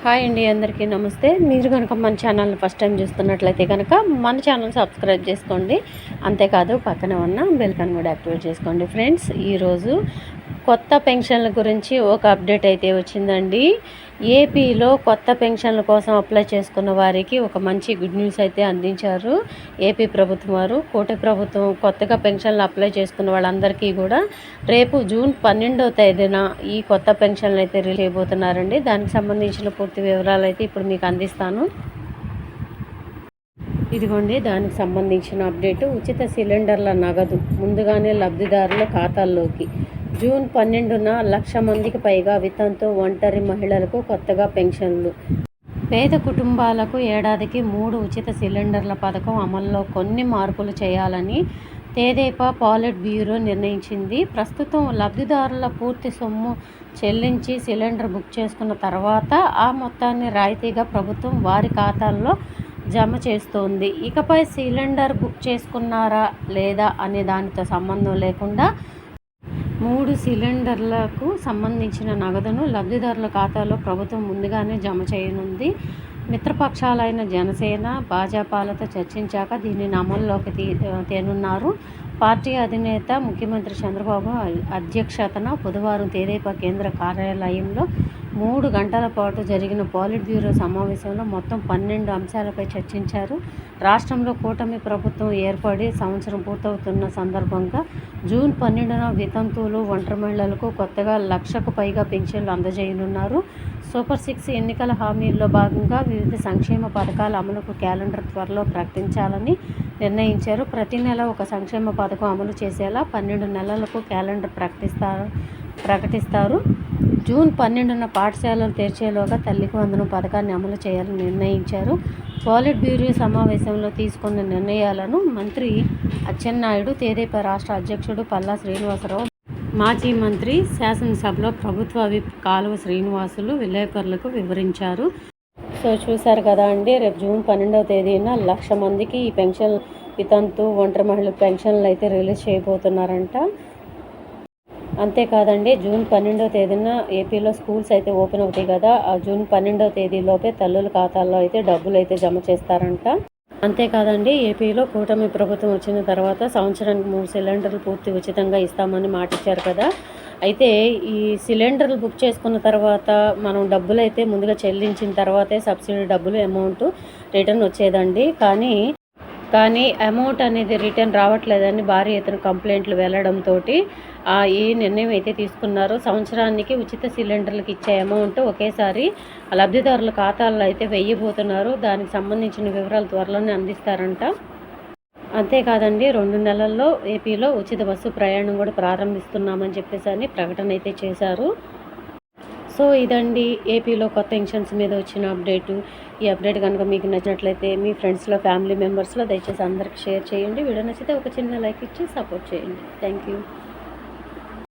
Hi అండి, అందరికీ నమస్తే. మీరు కనుక మన ఛానల్ని ఫస్ట్ టైం చూస్తున్నట్లయితే కనుక మన ఛానల్ సబ్స్క్రైబ్ చేసుకోండి. అంతేకాదు పక్కన ఉన్న బెల్ ఐకాన్ కూడా యాక్టివేట్ చేసుకోండి. ఫ్రెండ్స్, ఈరోజు కొత్త పెన్షన్ల గురించి ఒక అప్డేట్ అయితే వచ్చిందండి. ఏపీలో కొత్త పెన్షన్ల కోసం అప్లై చేసుకున్న వారికి ఒక మంచి గుడ్ న్యూస్ అయితే అందించారు ఏపీ ప్రభుత్వం వారు. కూటమి ప్రభుత్వం కొత్తగా పెన్షన్లు అప్లై చేసుకున్న వాళ్ళందరికీ కూడా రేపు జూన్ 12వ తేదీన ఈ కొత్త పెన్షన్లు అయితే రిలీజ్ చేయబోతున్నారండి. దానికి సంబంధించిన పూర్తి వివరాలు అయితే ఇప్పుడు మీకు అందిస్తాను. ఇదిగోండి, దానికి సంబంధించిన అప్డేటు. ఉచిత సిలిండర్ల నగదు ముందుగానే లబ్ధిదారుల ఖాతాల్లోకి. జూన్ 12న 1,00,000 మందికి పైగా వితంతు ఒంటరి మహిళలకు కొత్తగా పెన్షన్లు. పేద కుటుంబాలకు ఏడాదికి 3 ఉచిత సిలిండర్ల పథకం అమల్లో కొన్ని మార్పులు చేయాలని తెదేపా పాలిట్ బ్యూరో నిర్ణయించింది. ప్రస్తుతం లబ్ధిదారుల పూర్తి సొమ్ము చెల్లించి సిలిండర్ బుక్ చేసుకున్న తర్వాత ఆ మొత్తాన్ని రాయితీగా ప్రభుత్వం వారి ఖాతాల్లో జమ చేస్తోంది. ఇకపై సిలిండర్ బుక్ చేసుకున్నారా లేదా అనే దానితో సంబంధం లేకుండా 3 సిలిండర్లకు సంబంధించిన నగదును లబ్ధిదారుల ఖాతాలో ప్రభుత్వం ముందుగానే జమ చేయనుంది. మిత్రపక్షాలైన జనసేన, భాజపాలతో చర్చించాక దీనిని అమల్లోకి తేనున్నారు. పార్టీ అధినేత ముఖ్యమంత్రి చంద్రబాబు అధ్యక్షతన బుధవారం తెదేపా కేంద్ర కార్యాలయంలో 3 గంటల పాటు జరిగిన పాలిట్ బ్యూరో సమావేశంలో మొత్తం 12 అంశాలపై చర్చించారు. రాష్ట్రంలో కూటమి ప్రభుత్వం ఏర్పడి సంవత్సరం పూర్తవుతున్న సందర్భంగా జూన్ 12న వితంతువులు, ఒంటరి మహిళలకు కొత్తగా 1,00,000కు పైగా పెన్షన్లు అందజేయనున్నారు. సూపర్ 6 ఎన్నికల హామీల్లో భాగంగా వివిధ సంక్షేమ పథకాల అమలుకు క్యాలెండర్ త్వరలో ప్రకటించాలని నిర్ణయించారు. ప్రతి నెల ఒక సంక్షేమ పథకం అమలు చేసేలా 12 నెలలకు క్యాలెండర్ ప్రకటిస్తారు. జూన్ 12న పాఠశాలలు తెరిచేలోగా తల్లికి వందనం పథకాన్ని అమలు చేయాలని నిర్ణయించారు. పాలిట్ బ్యూరో సమావేశంలో తీసుకున్న నిర్ణయాలను మంత్రి అచ్చెన్నాయుడు, తెదేపా రాష్ట్ర అధ్యక్షుడు పల్లా శ్రీనివాసరావు, మాజీ మంత్రి, శాసనసభలో ప్రభుత్వ విప్ కాలువ శ్రీనివాసులు విలేకరులకు వివరించారు. సో చూశారు కదా అండి, రేపు జూన్ 12వ తేదీన 1,00,000 మందికి ఈ పెన్షన్ వితంతు ఒంటరి మహిళల పెన్షన్లు అయితే రిలీజ్ చేయబోతున్నారంట. అంతేకాదండి, జూన్ 12వ తేదీన ఏపీలో స్కూల్స్ అయితే ఓపెన్ అవుతాయి కదా, ఆ జూన్ 12వ తేదీలోపే తల్లుల ఖాతాల్లో అయితే డబ్బులు అయితే జమ చేస్తారంట. అంతేకాదండి, ఏపీలో కూటమి ప్రభుత్వం వచ్చిన తర్వాత సంవత్సరానికి 3 సిలిండర్లు పూర్తి ఉచితంగా ఇస్తామని మాటిచ్చారు కదా. అయితే ఈ సిలిండర్లు బుక్ చేసుకున్న తర్వాత మనం డబ్బులు అయితే ముందుగా చెల్లించిన తర్వాతే సబ్సిడీ డబ్బులు అమౌంట్ రిటర్న్ వచ్చేదండి. కానీ అమౌంట్ అనేది రిటర్న్ రావట్లేదని భారీ ఎత్తున కంప్లైంట్లు వెళ్లడంతో ఈ నిర్ణయం అయితే తీసుకున్నారు. సంవత్సరానికి ఉచిత సిలిండర్లకు ఇచ్చే అమౌంట్ ఒకేసారి లబ్ధిదారుల ఖాతాల్లో అయితే వెయ్యబోతున్నారు. దానికి సంబంధించిన వివరాలు త్వరలోనే అందిస్తారంట. అంతేకాదండి, 2 నెలల్లో ఏపీలో ఉచిత బస్సు ప్రయాణం కూడా ప్రారంభిస్తున్నామని చెప్పేసి ప్రకటన అయితే చేశారు. సో ఇదండి ఏపీలో కొత్త పెన్షన్స్ మీద వచ్చిన అప్డేటు. ఈ అప్డేట్ కనుక మీకు నచ్చినట్లయితే మీ ఫ్రెండ్స్లో, ఫ్యామిలీ మెంబర్స్లో దయచేసి అందరికి షేర్ చేయండి. వీడియో నచ్చితే ఒక చిన్న లైక్ ఇచ్చి సపోర్ట్ చేయండి. Thank you.